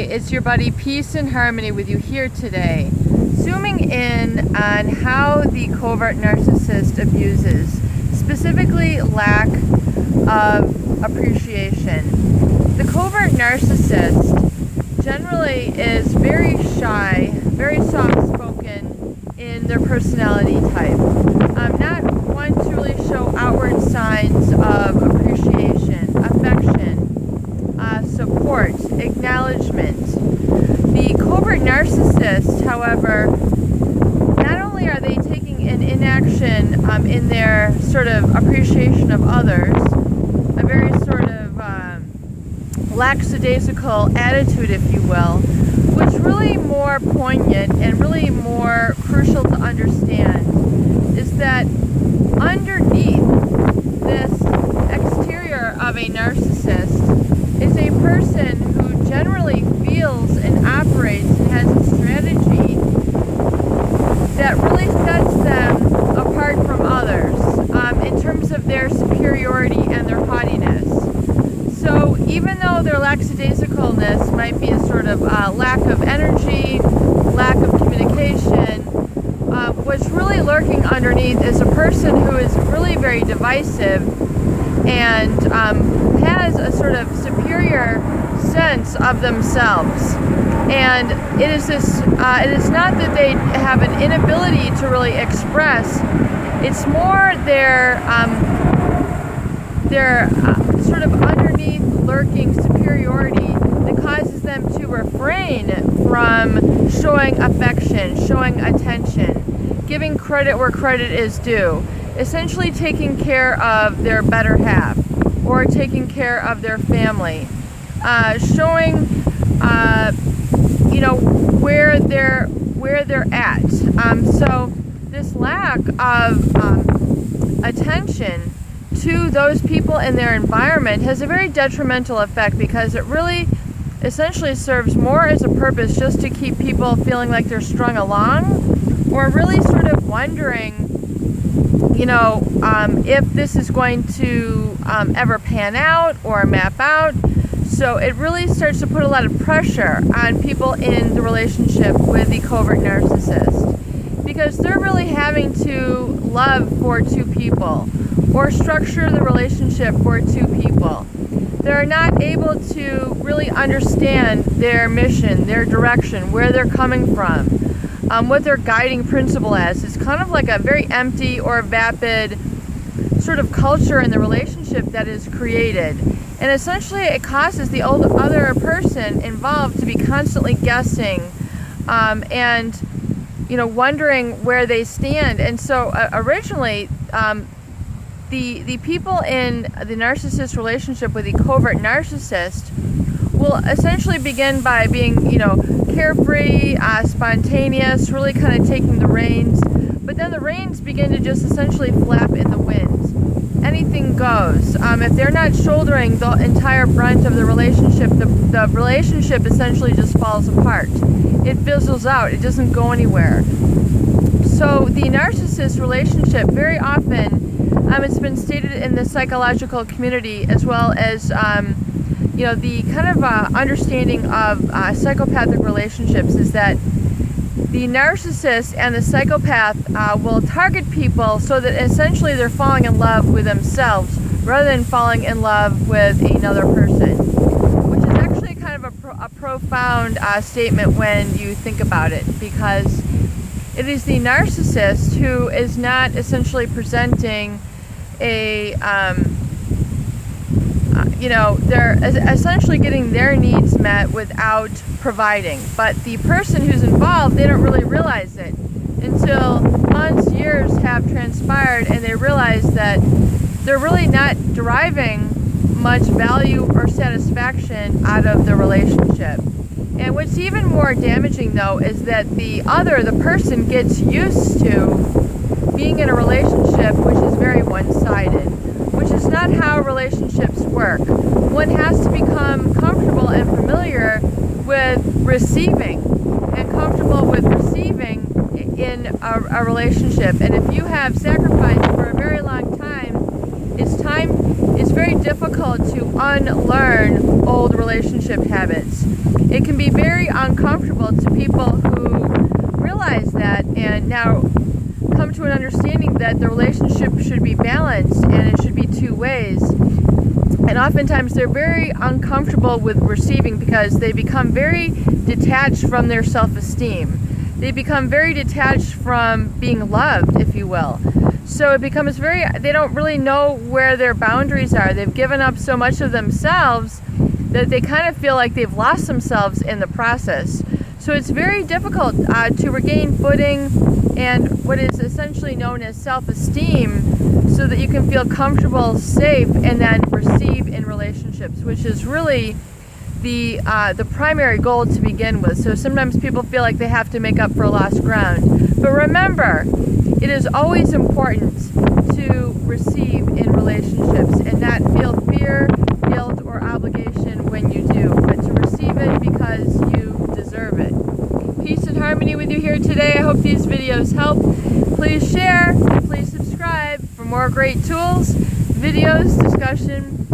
it's your buddy Peace and Harmony with you here today, zooming in on how the covert narcissist abuses, specifically lack of appreciation. The covert narcissist generally is very shy, very soft-spoken in their personality type, not one to really show outward signs of appreciation, affection, support, acknowledgement. The covert narcissist, however, not only are they taking an inaction in their sort of appreciation of others, a very sort of lackadaisical attitude, if you will, what's really more poignant and really more crucial to understand is that underneath this exterior of a narcissist is a person who generally feels and operates and has a strategy that really sets them apart from others in terms of their superiority and their haughtiness. So even though their lackadaisicalness might be a sort of lack of energy, lack of communication, what's really lurking underneath is a person who is really very divisive and has a sort of superior sense of themselves. And it is not that they have an inability to really express. It's more their sort of underneath lurking superiority that causes them to refrain from showing affection, showing attention, giving credit where credit is due, essentially taking care of their better half or taking care of their family, showing where they're at. So this lack of attention to those people in their environment has a very detrimental effect, because it really essentially serves more as a purpose just to keep people feeling like they're strung along, or really sort of wondering, if this is going to ever pan out or map out. So it really starts to put a lot of pressure on people in the relationship with the covert narcissist, because they're really having to love for two people or structure the relationship for two people. They're not able to really understand their mission, their direction, where they're coming from, what their guiding principle is. It's kind of like a very empty or vapid sort of culture in the relationship that is created. And essentially it causes the other person involved to be constantly guessing and wondering where they stand. And so originally the people in the narcissist relationship with the covert narcissist will essentially begin by being carefree, spontaneous, really kind of taking the reins. But then the reins begin to just essentially flap in the wind. Anything goes. If they're not shouldering the entire brunt of the relationship relationship essentially just falls apart. It fizzles out. It doesn't go anywhere. So the narcissist relationship, very often, it's been stated in the psychological community, as well as the kind of understanding of psychopathic relationships, is that the narcissist and the psychopath will target people so that essentially they're falling in love with themselves rather than falling in love with another person, which is actually kind of a profound statement when you think about it, because it is the narcissist who is not essentially presenting they're essentially getting their needs met without providing. But the person who's involved, they don't really realize it until months, years have transpired, and they realize that they're really not deriving much value or satisfaction out of the relationship. And what's even more damaging, though, is that the person gets used to being in a relationship which is very one-sided, which is not how relationships work. One has to become comfortable and familiar with receiving, and comfortable with receiving in a relationship. And if you have sacrificed for a very long time, it's very difficult to unlearn old relationship habits. It can be very uncomfortable to people who realize that and now come to an understanding that the relationship should be balanced and it should be two ways. And oftentimes they're very uncomfortable with receiving because they become very detached from their self-esteem. They become very detached from being loved, if you will. So it becomes they don't really know where their boundaries are. They've given up so much of themselves that they kind of feel like they've lost themselves in the process. So it's very difficult to regain footing and what is essentially known as self-esteem so that you can feel comfortable, safe, and then receive in relationships, which is really the primary goal to begin with. So sometimes people feel like they have to make up for lost ground. But remember, it is always important to receive in relationships and not feel fear, guilt, or obligation when you do, but to receive it because you deserve it. Peace and harmony with you here today. I hope these videos help. Please share, please subscribe for more great tools, videos, discussion,